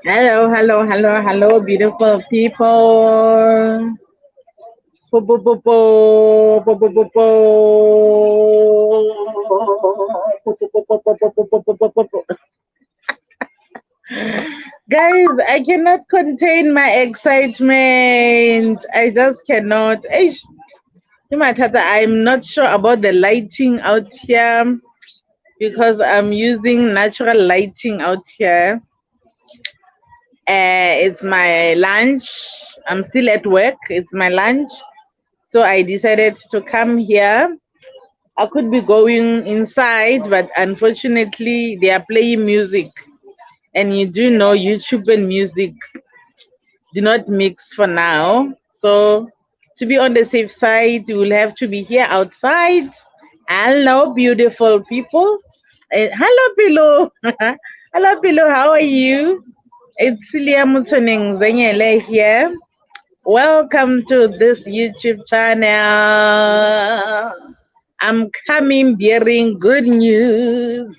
Hello, hello, hello, hello, beautiful people. Po, po, po, po, po, po, po, po. Po, po, po, po, po, po, po, po, po, po, po. Guys, I cannot contain my excitement. I just cannot. Eish. I'm not sure about the lighting out here because I'm using natural lighting out here. It's my lunch. I'm still at work. It's my lunch. So I decided to come here. I could be going inside, but unfortunately, they are playing music. And you do know YouTube and music do not mix for now. So to be on the safe side, you will have to be here outside. Hello, beautiful people. Hello, Pilo. Hello, Pilo. How are you? It's Celia Mutuning Zengele here. Welcome to this YouTube channel. I'm coming bearing good news.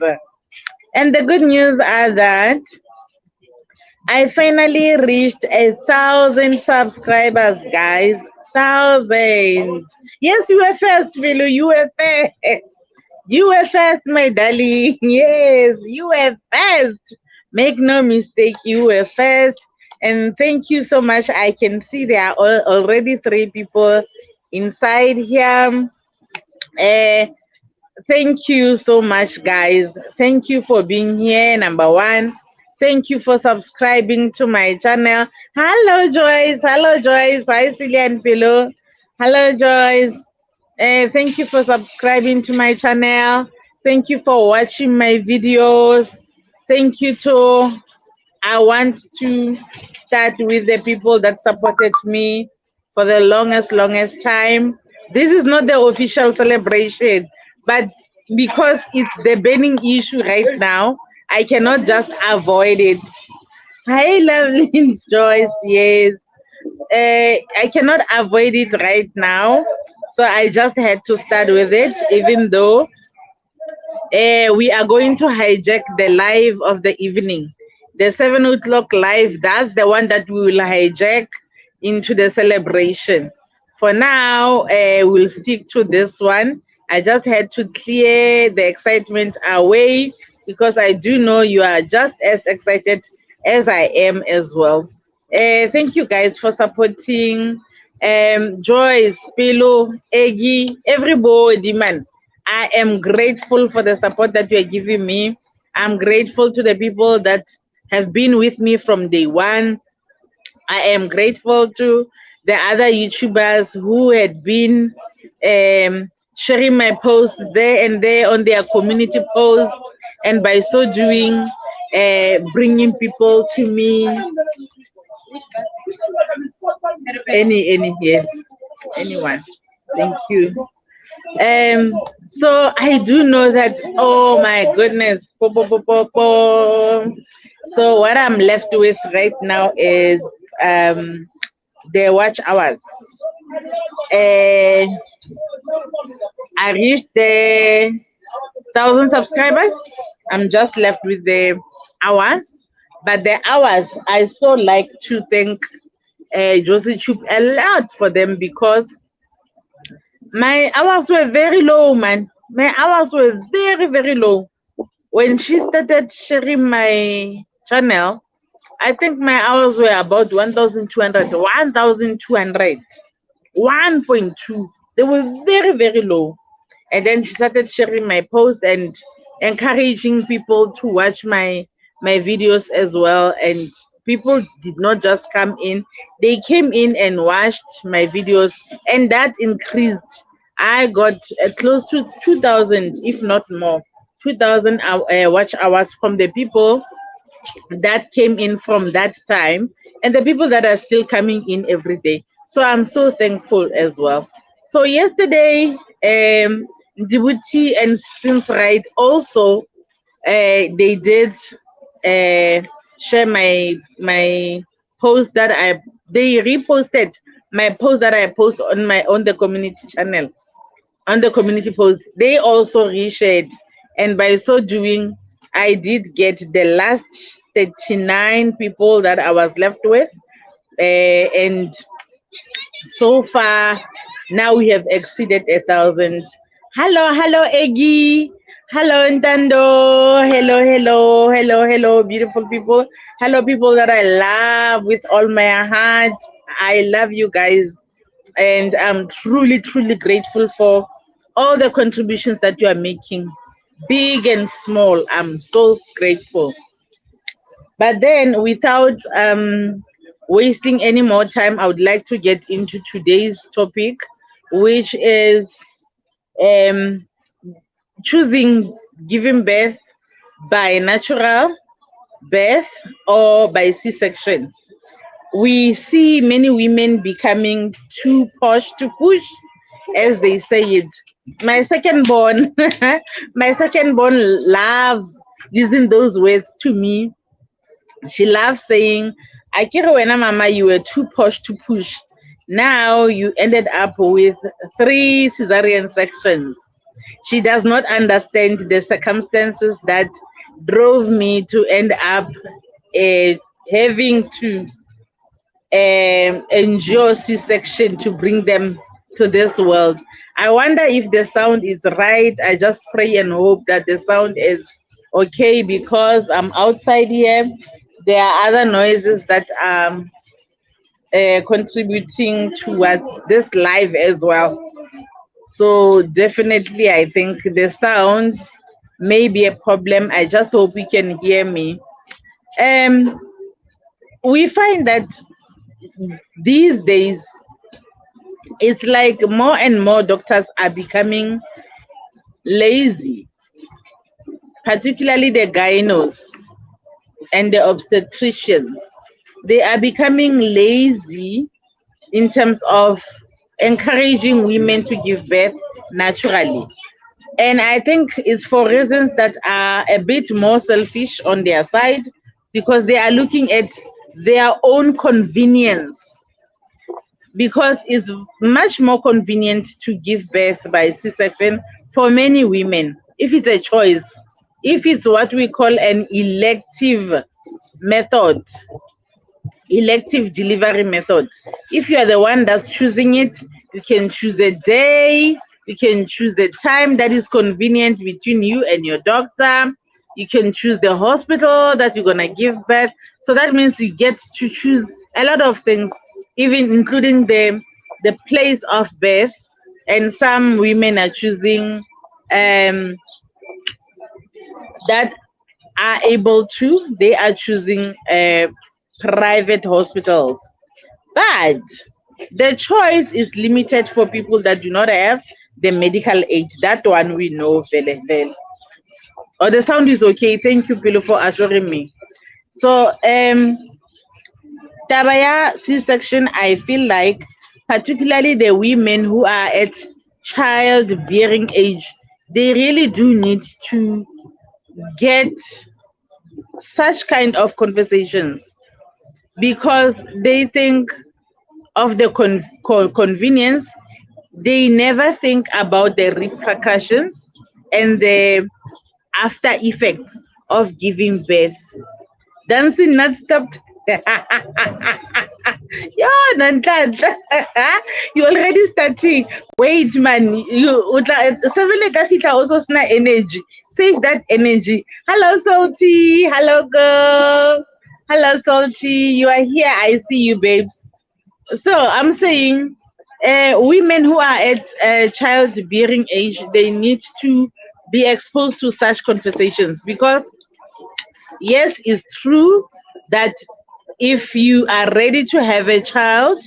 And the good news are that I finally reached 1,000 subscribers, guys. 1,000. Yes, you were first, Philu. You were first. You were first, my darling. Yes, you were first. Make no mistake, you were first. And thank you so much. I can see there are already 3 people inside here. Thank you so much, guys. Thank you for being here, number 1. Thank you for subscribing to my channel. Hello, Joyce. Hello, Joyce. Hi, Celia and Pillow. Hello, Joyce. Thank you for subscribing to my channel. Thank you for watching my videos. Thank you to, I want to start with the people that supported me for the longest time. This is not the official celebration, but because it's the burning issue right now, I cannot just avoid it. Hi, lovely Joyce. Yes. I cannot avoid it right now. So I just had to start with it, even though we are going to hijack the live of the evening. The 7 o'clock live, that's the one that we will hijack into the celebration. For now, we'll stick to this one. I just had to clear the excitement away because I do know you are just as excited as I am as well. Thank you guys for supporting. Joyce, Pilo, Eggy, everybody, man. I am grateful for the support that you are giving me. I'm grateful to the people that have been with me from day one. I am grateful to the other YouTubers who had been sharing my posts there and there on their community posts, and by so doing, bringing people to me. Yes, anyone. Thank you. So I do know that, oh my goodness. So what I'm left with right now is the watch hours. I reached the 1,000 subscribers. I'm just left with the hours. But the hours, I so like to thank Josie Chup a lot for them, because my hours were very low, man. My hours were very low. When she started sharing my channel, I think my hours were about 1,200, 1.2. They were very low. And then she started sharing my post and encouraging people to watch my videos as well. And people did not just come in, they came in and watched my videos, and that increased. I got close to 2,000, if not more, 2,000 watch hours from the people that came in from that time, and the people that are still coming in every day. So I'm so thankful as well. So yesterday, Djibouti and Sims Right also, they did share my post that they reposted my post that I post on the community channel, on the community post. They also reshared, and by so doing, I did get the last 39 people that I was left with. And so far, now we have exceeded 1,000. Hello, hello, Eggy. Hello, Ntando. Hello, hello, hello, hello, beautiful people. Hello, people that I love with all my heart. I love you guys. And I'm truly, truly grateful for all the contributions that you are making, big and small. I'm so grateful. But then, without wasting any more time, I would like to get into today's topic, which is um, choosing giving birth by natural birth or by C-section. We see many women becoming too posh to push, as they say it. My second born, my second born loves using those words to me. She loves saying, Akira wena mama, you were too posh to push. Now you ended up with 3 cesarean sections. She does not understand the circumstances that drove me to end up having to endure C-section to bring them to this world. I wonder if the sound is right. I just pray and hope that the sound is okay because I'm outside here. There are other noises that are contributing towards this live as well. So definitely, I think the sound may be a problem. I just hope you can hear me. Um, we find that these days it's like more and more doctors are becoming lazy, particularly the gynos and the obstetricians. They are becoming lazy in terms of encouraging women to give birth naturally. And I think it's for reasons that are a bit more selfish on their side because they are looking at their own convenience, because it's much more convenient to give birth by C-section for many women if it's a choice, if it's what we call an elective method, elective delivery method. If you are the one that's choosing it, you can choose a day, you can choose the time that is convenient between you and your doctor. You can choose the hospital that you're gonna give birth. So that means you get to choose a lot of things, even including the place of birth. And some women are choosing that are able to, they are choosing private hospitals. But the choice is limited for people that do not have the medical aid. That one we know very well. Oh, the sound is okay. Thank you, Pilo, for assuring me. So, Tabaya C-section, I feel like, particularly the women who are at childbearing age, they really do need to get such kind of conversations because they think of the convenience. They never think about the repercussions and the after effects of giving birth. Dancing not stopped. Yo, Nanhlanhla, you already starting. Wait, man. You also sna energy. Save that energy. Hello, Salty. Hello, girl. Hello, Salty. You are here. I see you, babes. So I'm saying, women who are at childbearing age, they need to be exposed to such conversations because yes, it's true that if you are ready to have a child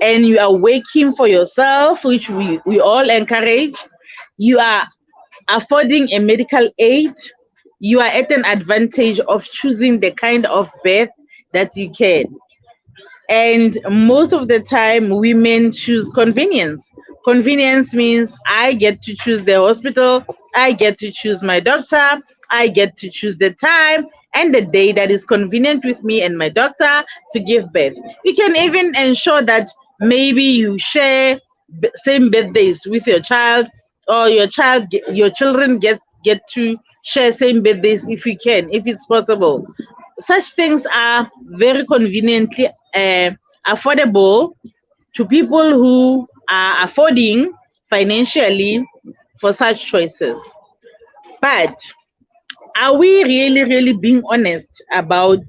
and you are working for yourself, which we all encourage, you are affording a medical aid, you are at an advantage of choosing the kind of birth that you can. And most of the time, women choose convenience. Convenience means I get to choose the hospital, I get to choose my doctor, I get to choose the time and the day that is convenient with me and my doctor to give birth. You can even ensure that maybe you share same birthdays with your child, or your children get to share same birthdays if we can, if it's possible. Such things are very conveniently affordable to people who are affording financially for such choices. But are we really being honest about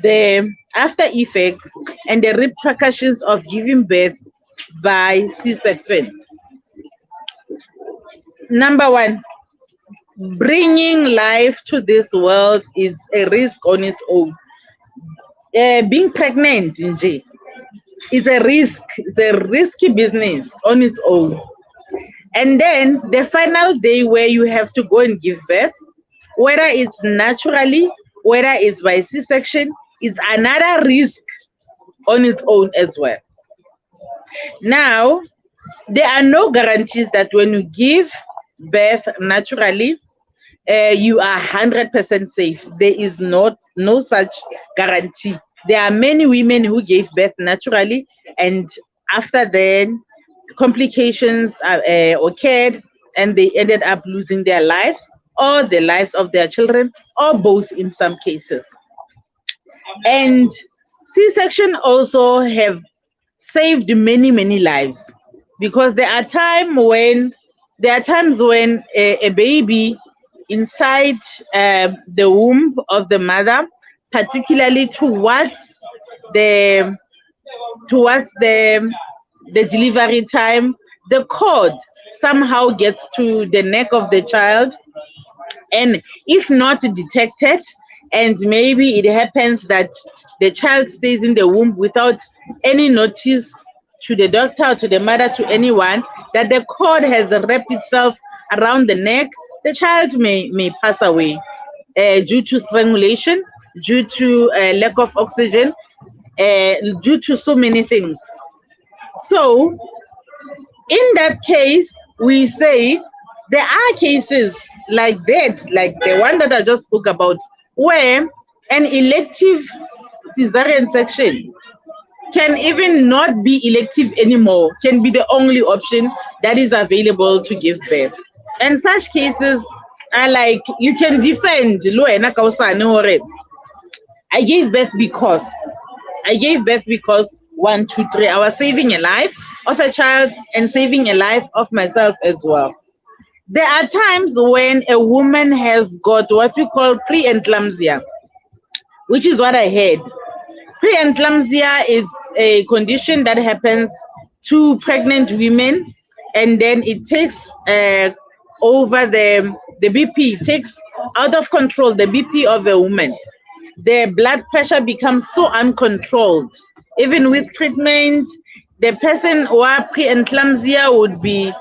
the after effects and the repercussions of giving birth by C-section? Number one, bringing life to this world is a risk on its own. Being pregnant in J is a risk. It's a risky business on its own. And then the final day where you have to go and give birth, whether it's naturally, whether it's by C-section, it's another risk on its own as well. Now, there are no guarantees that when you give birth naturally, you are 100% safe. There is no such guarantee. There are many women who gave birth naturally, and after then, complications occurred, and they ended up losing their lives or the lives of their children, or both in some cases. And C-section also have saved many lives, because there are times when a baby inside the womb of the mother, particularly towards the delivery time, the cord somehow gets to the neck of the child, and if not detected, and maybe it happens that the child stays in the womb without any notice to the doctor or to the mother, to anyone, that the cord has wrapped itself around the neck, the child may pass away due to strangulation, due to lack of oxygen, due to so many things. So in that case, we say there are cases like that, like the one that I just spoke about, where an elective cesarean section can even not be elective anymore, can be the only option that is available to give birth. And such cases are like, you can defend, I gave birth because 1, 2, 3, I was saving a life of a child and saving a life of myself as well. There are times when a woman has got what we call preeclampsia, which is what I heard. Preeclampsia is a condition that happens to pregnant women, and then it takes over the BP, takes out of control the BP of the woman. The blood pressure becomes so uncontrolled. Even with treatment, the person who are preeclampsia would be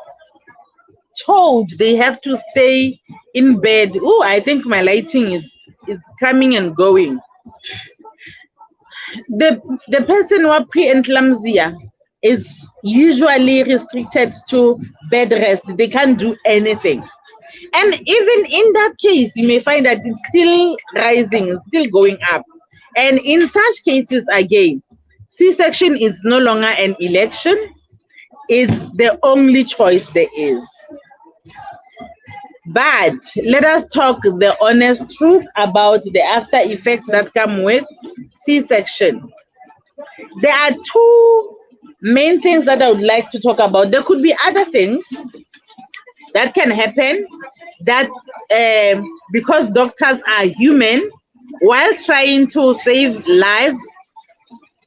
told they have to stay in bed. Oh, I think my lighting is coming and going. The person who are preeclampsia is usually restricted to bed rest. They can't do anything. And even in that case, you may find that it's still rising, it's still going up. And in such cases, again, C-section is no longer an election. It's the only choice there is. But let us talk the honest truth about the after effects that come with C-section. There are two main things that I would like to talk about. There could be other things that can happen that because doctors are human, while trying to save lives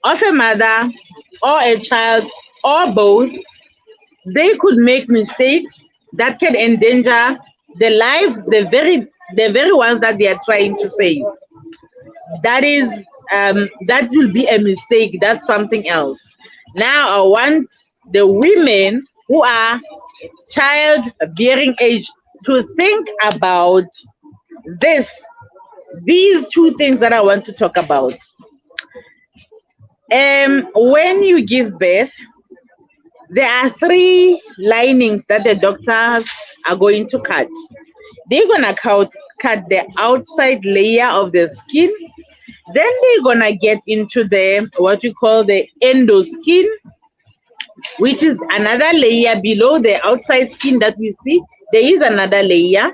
of a mother or a child or both, they could make mistakes that can endanger the lives, the very ones that they are trying to save. That is that will be a mistake. That's something else. Now I want the women who are childbearing age to think about these two things that I want to talk about. When you give birth, there are 3 linings that the doctors are going to cut. They're gonna cut the outside layer of the skin. Then they're gonna get into the what we call the endoskin, which is another layer below the outside skin that you see. There is another layer.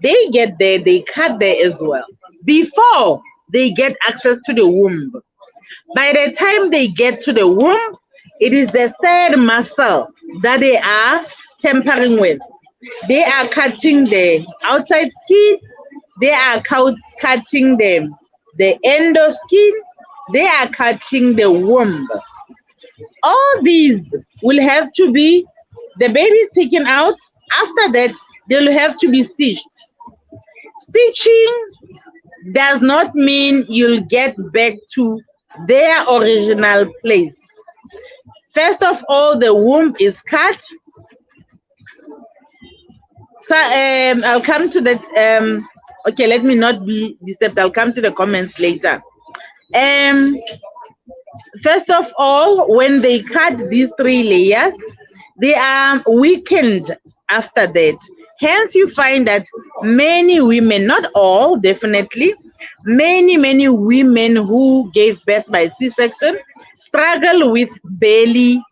They get there, they cut there as well before they get access to the womb. By the time they get to the womb, it is the third muscle that they are tampering with. They are cutting the outside skin, they are cutting the endo skin, they are cutting the womb. All these will have to be, the baby is taken out. After that, they'll have to be stitched. Stitching does not mean you'll get back to their original place. First of all, the womb is cut. So I'll come to that. Okay, let me not be disturbed. I'll come to the comments later. First of all, when they cut these 3 layers, they are weakened after that. Hence, you find that many women, not all, definitely, many women who gave birth by C-section struggle with belly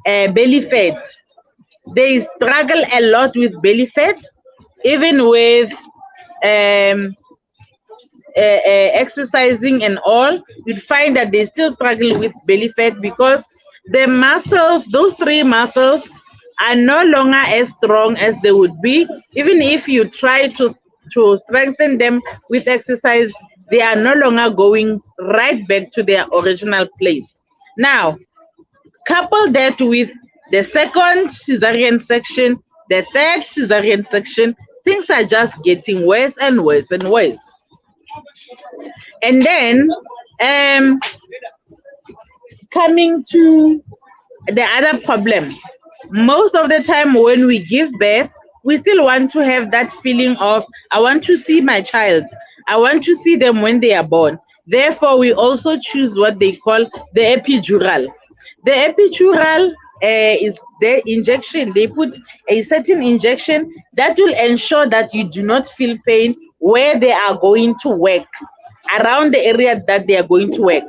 fat. They struggle a lot with belly fat, even with exercising and all. You'd find that they still struggle with belly fat because the muscles, those 3 muscles, are no longer as strong as they would be. Even if you try to strengthen them with exercise, they are no longer going right back to their original place. Now, couple that with the second cesarean section, the third cesarean section, things are just getting worse and worse and worse. And then coming to the other problem, most of the time when we give birth, we still want to have that feeling of, I want to see my child. I want to see them when they are born. Therefore, we also choose what they call the epidural. The epidural is the injection. They put a certain injection that will ensure that you do not feel pain where they are going to work, around the area that they are going to work.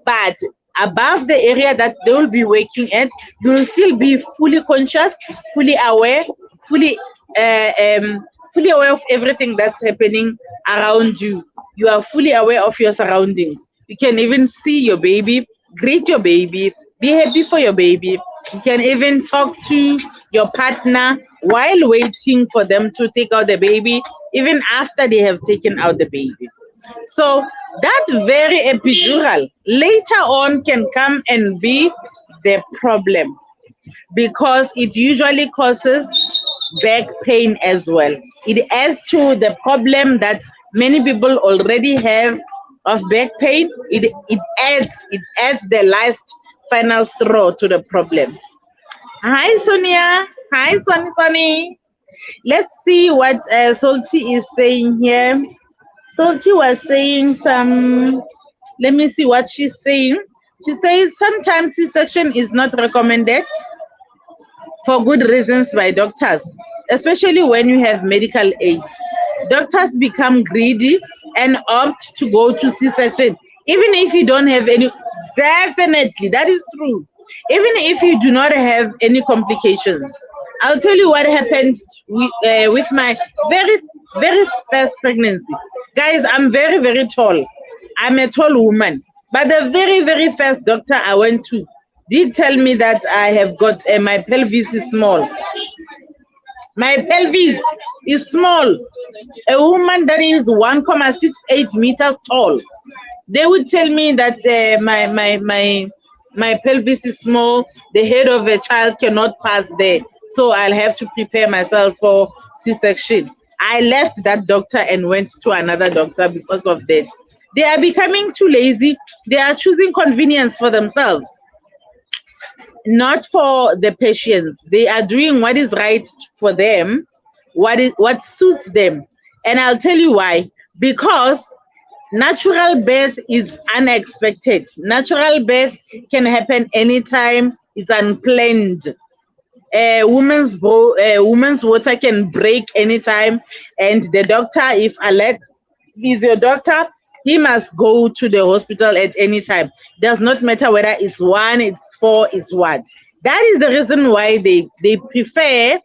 But above the area that they will be working at, you will still be fully conscious, fully aware, fully aware of everything that's happening around you. You are fully aware of your surroundings. You can even see your baby, greet your baby, be happy for your baby. You can even talk to your partner while waiting for them to take out the baby, even after they have taken out the baby. So that very epidural later on can come and be the problem, because it usually causes back pain as well. It adds to the problem that many people already have of back pain. It adds the last final straw to the problem. Hi Sonia. Hi Sonny. Let's see what Salty is saying here. Salty was saying some, let me see what she's saying. She says sometimes C-section is not recommended for good reasons by doctors, especially when you have medical aid. Doctors become greedy and opt to go to C-section, even if you don't have any. Definitely, that is true. Even if you do not have any complications. I'll tell you what happened with my very first pregnancy. Guys, I'm very tall. I'm a tall woman. But the very first doctor I went to did tell me that I have got my pelvis is small. My pelvis is small. A woman that is 1.68 meters tall, they would tell me that my pelvis is small. The head of a child cannot pass there, so I'll have to prepare myself for C-section. I left that doctor and went to another doctor because of that. They are becoming too lazy. They are choosing convenience for themselves, not for the patients. They are doing what is right for them, what suits them. And I'll tell you why. Because natural birth is unexpected. Natural birth can happen anytime. It's unplanned. Woman's water can break anytime, and the doctor, if alert is your doctor, he must go to the hospital at any time. Does not matter whether it's 1, it's 4, it's what. That is the reason why they prefer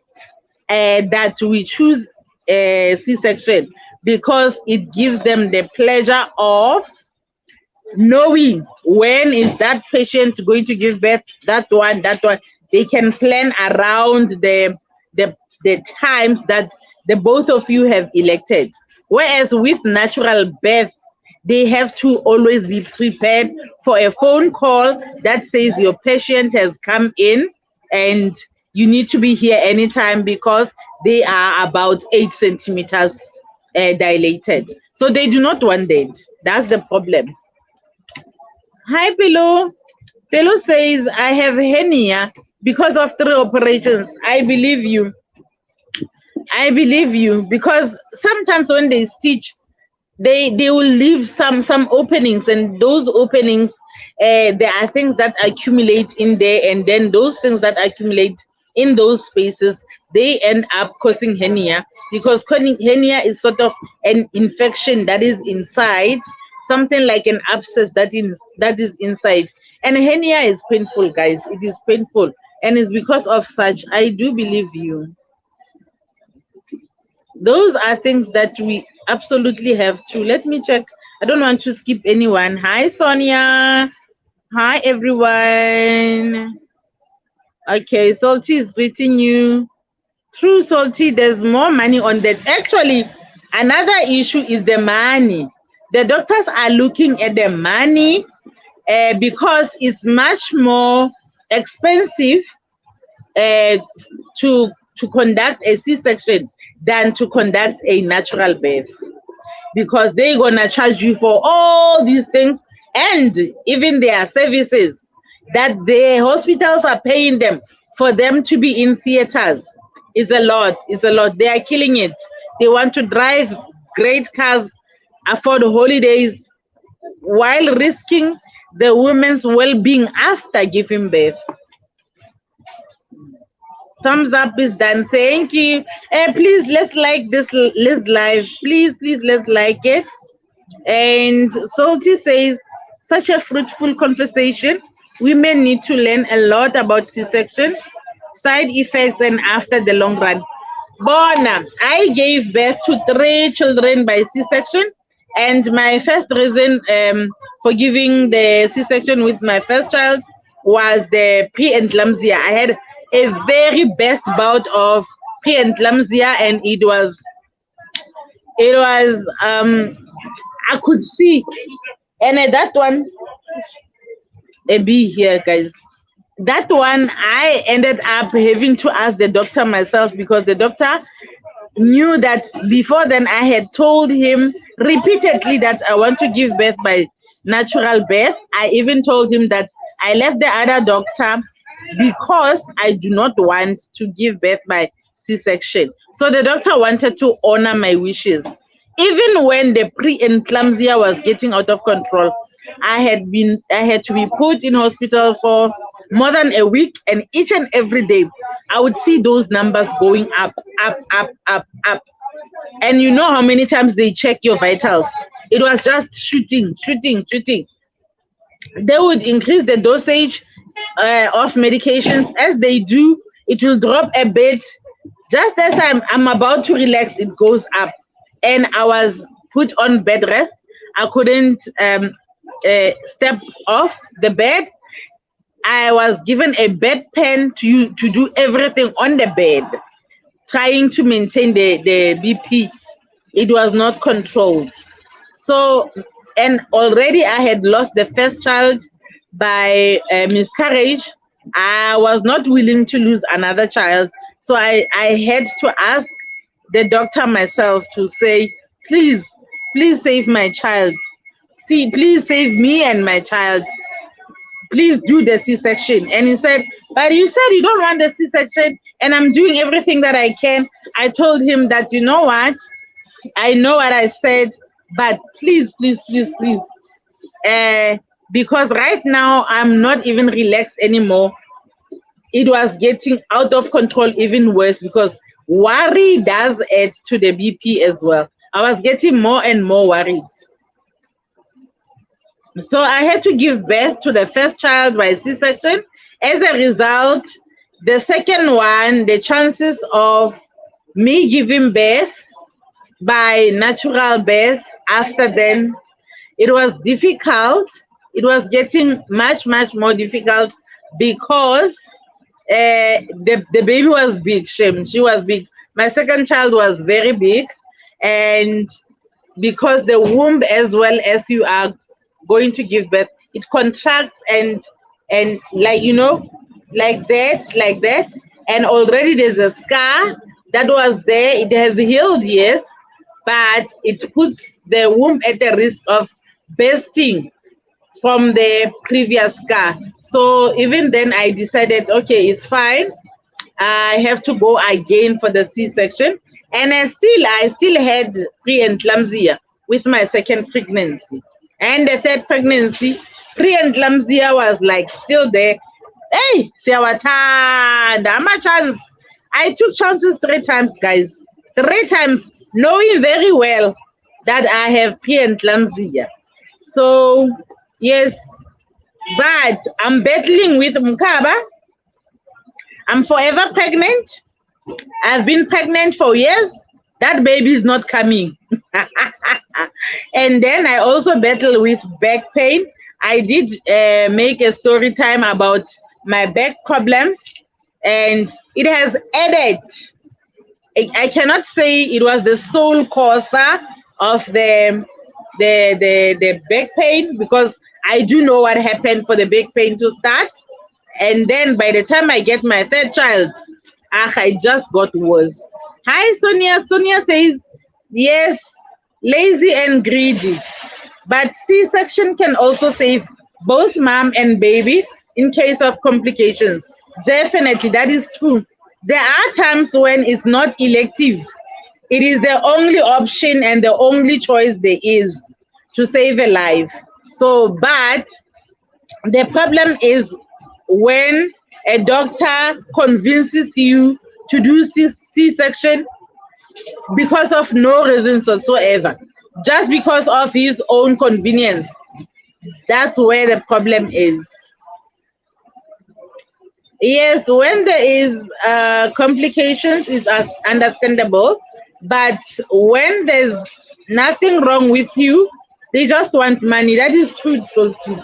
that we choose a C-section, because it gives them the pleasure of knowing when is that patient going to give birth, that one. They can plan around the times that the both of you have elected. Whereas with natural birth, they have to always be prepared for a phone call that says your patient has come in and you need to be here anytime, because they are about 8 centimeters dilated. So they do not want that. That's the problem. Hi, Pillow. Pillow says, I have hernia because of 3 operations. I believe you. I believe you, because sometimes when they stitch, they will leave some openings, and those openings, there are things that accumulate in there, and then those things that accumulate in those spaces, they end up causing hernia, because hernia is sort of an infection that is inside, something like an abscess that is inside. And hernia is painful, guys. It is painful, and it's because of such. I do believe you. Those are things that we absolutely have to. Let me check. I don't want to skip anyone. Hi, Sonia. Hi, everyone. Okay, Salty is greeting you. True, Salty, there's more money on that. Actually, another issue is the money. The doctors are looking at the money because it's much more expensive to conduct a C-section than to conduct a natural birth, because they're gonna charge you for all these things, and even their services that the hospitals are paying them for them to be in theaters. It's a lot. It's a lot. They are killing it. They want to drive great cars, afford holidays, while risking the woman's well-being after giving birth. Thumbs up is done. Thank you. Please, let's like this live. Please, let's like it. And Salty says, such a fruitful conversation. Women need to learn a lot about C-section, side effects, and after the long run. Bona, I gave birth to 3 children by C-section, and my first reason for giving the C-section with my first child was the preeclampsia. I had a very best bout of preeclampsia, and it was I could see, and that one, a B here, guys. That one, I ended up having to ask the doctor myself, because the doctor knew that before then I had told him repeatedly that I want to give birth by natural birth. I even told him that I left the other doctor because I do not want to give birth by C-section. So the doctor wanted to honor my wishes. Even when the preeclampsia was getting out of control, I had to be put in hospital for more than a week, and each and every day I would see those numbers going up. And you know how many times they check your vitals? It was just shooting. They would increase the dosage of medications. As they do, it will drop a bit. Just as I'm about to relax, it goes up. And I was put on bed rest. I couldn't step off the bed. I was given a bedpan to do everything on the bed, trying to maintain the BP. It was not controlled. So, and already I had lost the first child by miscarriage. I was not willing to lose another child. So I had to ask the doctor myself to say, please save my child. Please save me and my child. Please do the C-section. And he said, but you said you don't want the C-section, and I'm doing everything that I can. I told him that, you know what? I know what I said, but please. Because right now I'm not even relaxed anymore. It was getting out of control, even worse, because worry does add to the BP as well. I was getting more and more worried. So I had to give birth to the first child by C-section. As a result, the second one, the chances of me giving birth by natural birth. After then, it was difficult. It was getting much, much more difficult because the baby was big. She was big. My second child was very big, and because the womb, as well as you are going to give birth, it contracts and like like that, and already there's a scar that was there. It has healed, yes, but it puts the womb at the risk of bursting from the previous scar. So even then I decided, okay, it's fine, I have to go again for the C-section. And I still had preeclampsia with my second pregnancy. And the third pregnancy, preeclampsia was like still there. Hey, siyawatanda ama-chance. I took chances 3 times, guys. 3 times, knowing very well that I have preeclampsia. So, yes, but I'm battling with Mkaba. I'm forever pregnant. I've been pregnant for years. That baby is not coming. And then I also battle with back pain. I did make a story time about my back problems, and it has added. I cannot say it was the sole causer of the back pain, because I do know what happened for the back pain to start. And then by the time I get my third child, I just got worse. Hi, Sonia. Sonia says, yes, lazy and greedy. But C-section can also save both mom and baby in case of complications. Definitely, that is true. There are times when it's not elective. It is the only option and the only choice there is to save a life. So, but the problem is when a doctor convinces you to do C-section because of no reasons whatsoever, just because of his own convenience. That's where the problem is. Yes, when there is complications, it's understandable. But when there's nothing wrong with you, they just want money. That is true, Salty.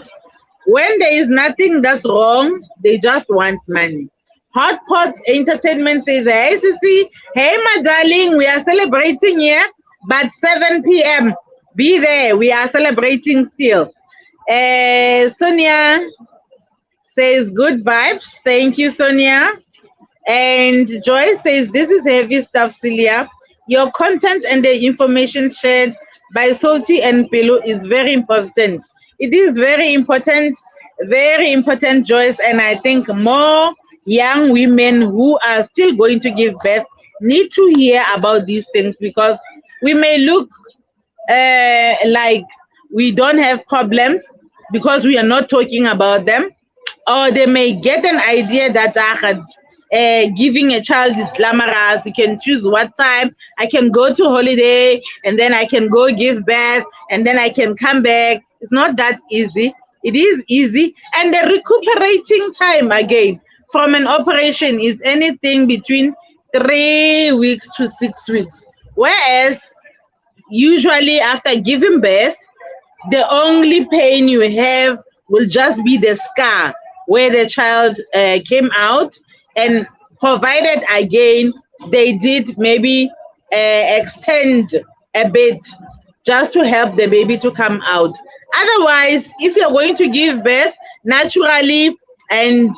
When there is nothing that's wrong, they just want money. Hot Pot Entertainment says, hey, Sissy, hey, my darling, we are celebrating here, but 7 p.m. Be there. We are celebrating still. Sonia says, good vibes. Thank you, Sonia. And Joyce says, this is heavy stuff, Celia. Your content and the information shared by Salty and Pelo is very important. It is very important, Joyce. And I think more young women who are still going to give birth need to hear about these things, because we may look like we don't have problems because we are not talking about them, or they may get an idea that giving a child is glamorous. You can choose what time. I can go to holiday and then I can go give birth and then I can come back. It's not that easy. It is easy. And the recuperating time, again, from an operation is anything between 3 weeks to 6 weeks. Whereas usually after giving birth, the only pain you have will just be the scar where the child came out, and provided again they did maybe extend a bit just to help the baby to come out. Otherwise, if you're going to give birth naturally and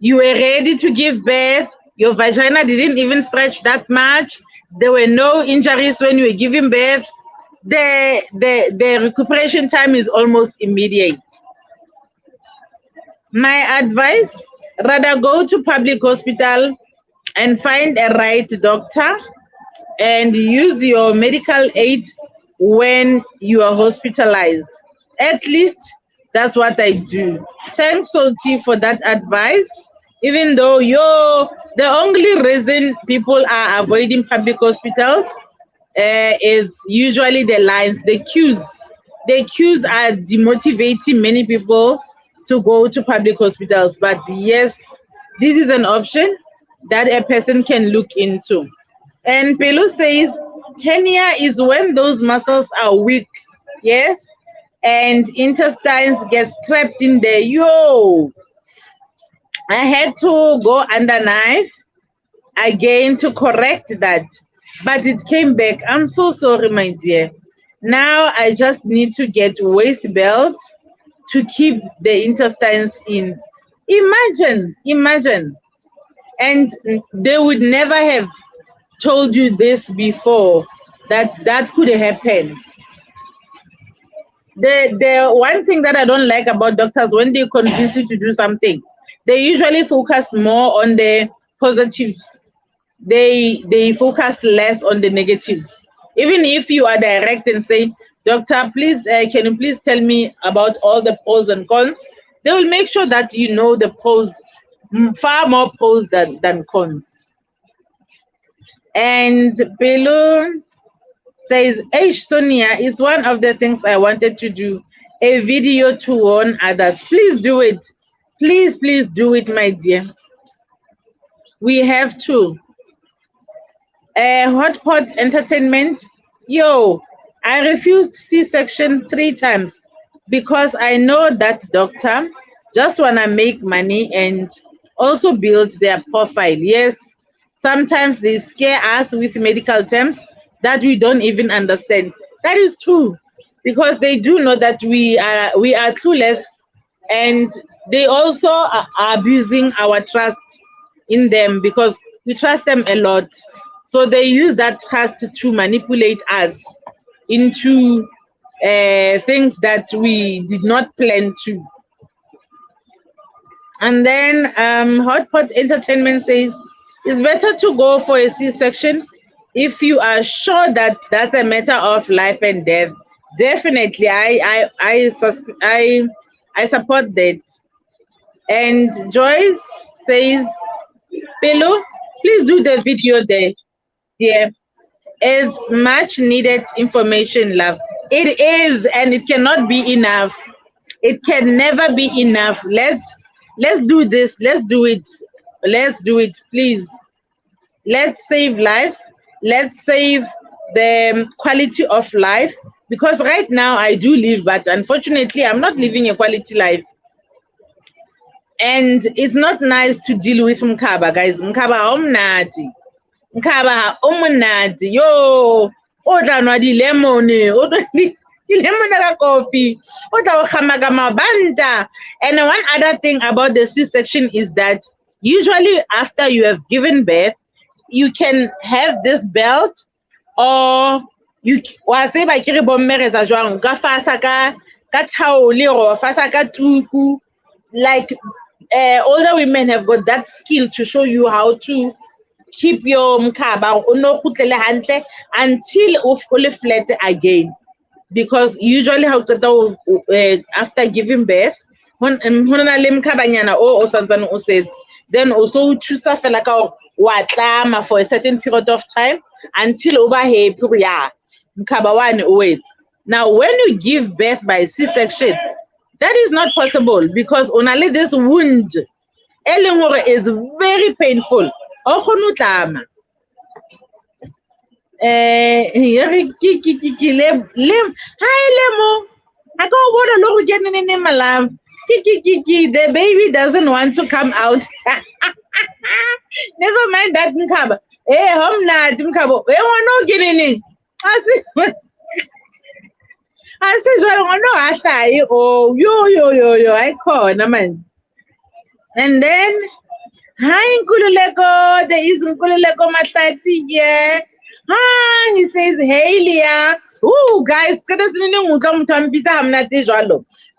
you were ready to give birth, your vagina didn't even stretch that much, there were no injuries when you were giving birth, the recuperation time is almost immediate. My advice, rather go to public hospital and find a right doctor and use your medical aid when you are hospitalized. At least that's what I do. Thanks, Salty, for that advice. Even though the only reason people are avoiding public hospitals is usually the lines, the queues. The queues are demotivating many people to go to public hospitals. But yes, this is an option that a person can look into. And Pelu says, Hernia is when those muscles are weak, yes, and intestines get trapped in there. Yo, I had to go under knife again to correct that, but it came back. I'm so sorry, my dear. Now I just need to get waist belt to keep the intestines in. Imagine. And they would never have told you this before, that that could happen. The one thing that I don't like about doctors, when they convince you to do something, they usually focus more on the positives. They focus less on the negatives. Even if you are direct and say, doctor, please, can you please tell me about all the pros and cons, they will make sure that you know the pros, far more pros than cons. And Belu says, hey, Sonia, it's one of the things I wanted to do, a video to warn others. Please do it. Please do it, my dear. We have to. Hot pot entertainment. Yo, I refused C-section 3 times because I know that doctor just want to make money and also build their profile. Yes, sometimes they scare us with medical terms that we don't even understand. That is true, because they do know that we are clueless, and they also are abusing our trust in them because we trust them a lot. So they use that trust to manipulate us into things that we did not plan to. And then Hot Pot Entertainment says it's better to go for a C-section if you are sure that that's a matter of life and death. Definitely, I support that. And Joyce says, Pelo, please do the video there. Yeah, it's much needed information, love. It is, and it cannot be enough. It can never be enough. Let's do this. Let's do it. Let's do it, please. Let's save lives. Let's save the quality of life, because right now I do live, but unfortunately I'm not living a quality life. And it's not nice to deal with Mkaba, guys. Mkaba omnati. Mkaba omunati. Yo, oda no di lemon, oda di lemon na coffee, oda khamaga mabanta. And one other thing about the C-section is that usually after you have given birth, you can have this belt, or you wa tseba ke re bomme za jwang ka fasa ka thaole or fasa ka tuku, like older women have got that skill to show you how to keep your mkaba hantle until o flat again, because usually how after giving birth then also choose fela ka wa tlama for a certain period of time until over happy mkaba one wait. Now when you give birth by C-section, that is not possible, because only this wound is very painful. Hi Lemo, I go what a look getting in my love. The baby doesn't want to come out. Never mind that mkaba. Hey, home na mkaba. We want no getting in. I said, I say, oh, yo, I call, man. And then, hi, Nkululeko, there is Nkululeko Matati here. Hi, he says, hey, Leah. Ooh, guys,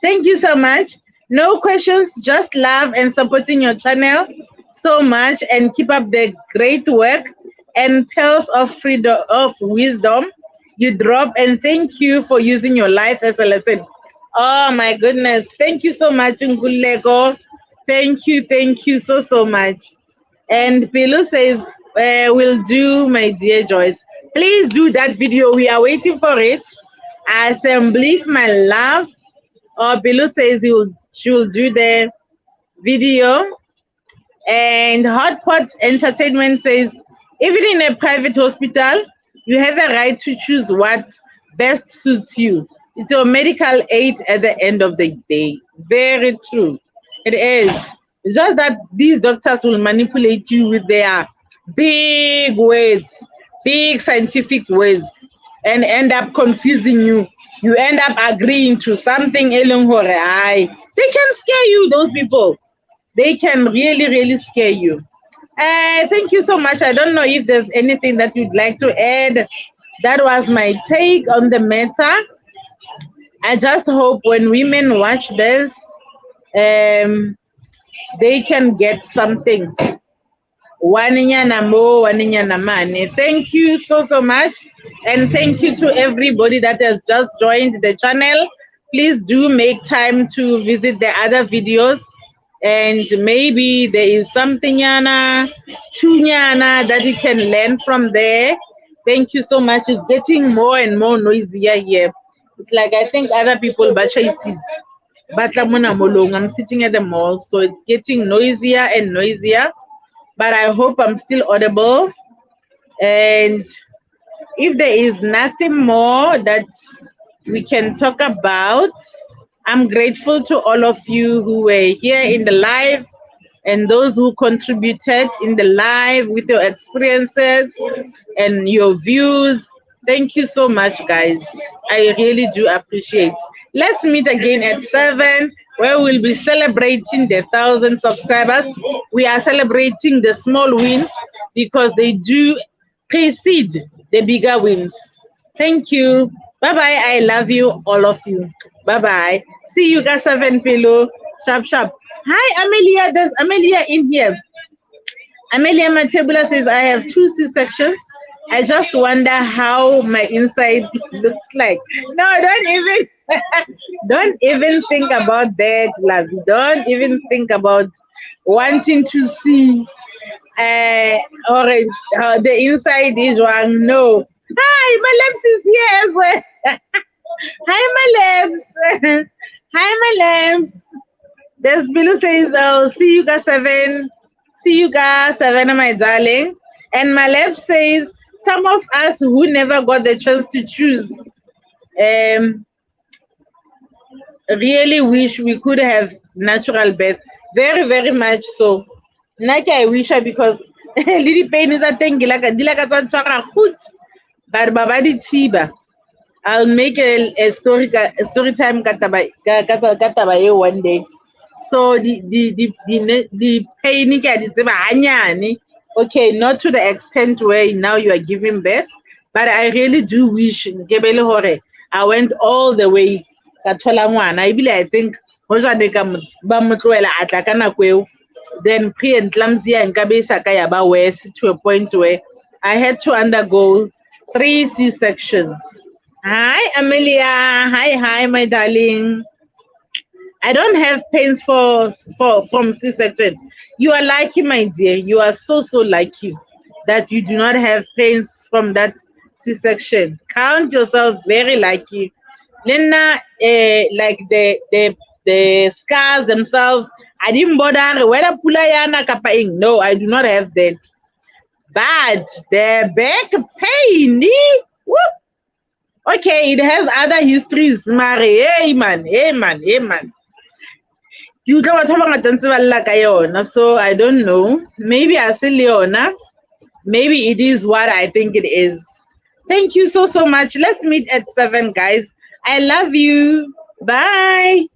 thank you so much. No questions, just love and supporting your channel so much, and keep up the great work and pearls of freedom, of wisdom you drop, and thank you for using your life as a lesson. Oh my goodness, thank you so much, Ngulego. Thank you so much. And Pilu says, will do, my dear Joyce. Please do that video. We are waiting for it. Assembly, my love. Oh, Pilu says she will do the video. And Hot Pot Entertainment says, even in a private hospital, You have a right to choose what best suits you. It's your medical aid at the end of the day. Very true. It is. It's just that these doctors will manipulate you with their big words, big scientific words, and end up confusing you. You end up agreeing to something. They can scare you, those people. They can really, really scare you. Thank you so much. I don't know if there's anything that you'd like to add. That was my take on the matter. I just hope when women watch this, they can get something. Waninyana mo, waninyana mane. Thank you so much. And thank you to everybody that has just joined the channel. Please do make time to visit the other videos. And maybe there is something yana, chunyana that you can learn from there. Thank you so much. It's getting more and more noisier here. It's like I think other people bacha seats. But I'm sitting at the mall, so it's getting noisier and noisier. But I hope I'm still audible. And if there is nothing more that we can talk about, I'm grateful to all of you who were here in the live and those who contributed in the live with your experiences and your views. Thank you so much, guys. I really do appreciate. Let's meet again at 7, where we'll be celebrating the 1,000 subscribers. We are celebrating the small wins because they do precede the bigger wins. Thank you. Bye-bye. I love you, all of you. Bye-bye. See you guys, 7 Pillow. Sharp, sharp. Hi, Amelia. There's Amelia in here. Amelia Matebula says, I have 2 C-sections. I just wonder how my inside looks like. No, don't even think about that, love. Don't even think about wanting to see or the inside is wrong. No. Hi, my lips is here as well. Hi, my lips. Hi, my lips. There's Bilu says, oh, see you guys 7. See you guys 7, my darling. And my lips says, some of us who never got the chance to choose really wish we could have natural birth. Very, very much so. Naki I wish her because little pain is a thing like but babadi tiba. I'll make a story time katabaye one day. So the pain is okay, not to the extent where now you are giving birth, but I really do wish I went all the way. I think then pre-eclampsia and Kabisa West to a point where I had to undergo 3 C-sections. Hi, Amelia. Hi, my darling. I don't have pains from C-section. You are lucky, my dear. You are so lucky that you do not have pains from that C-section. Count yourself very lucky. Lena, like the scars themselves, I didn't bother whether pulayana kapaing. No, I do not have that. But the back pain, whoop. Okay, it has other histories. Mary, hey man. You don't want so I don't know. Maybe I say Leona. Maybe it is what I think it is. Thank you so much. Let's meet at 7, guys. I love you. Bye.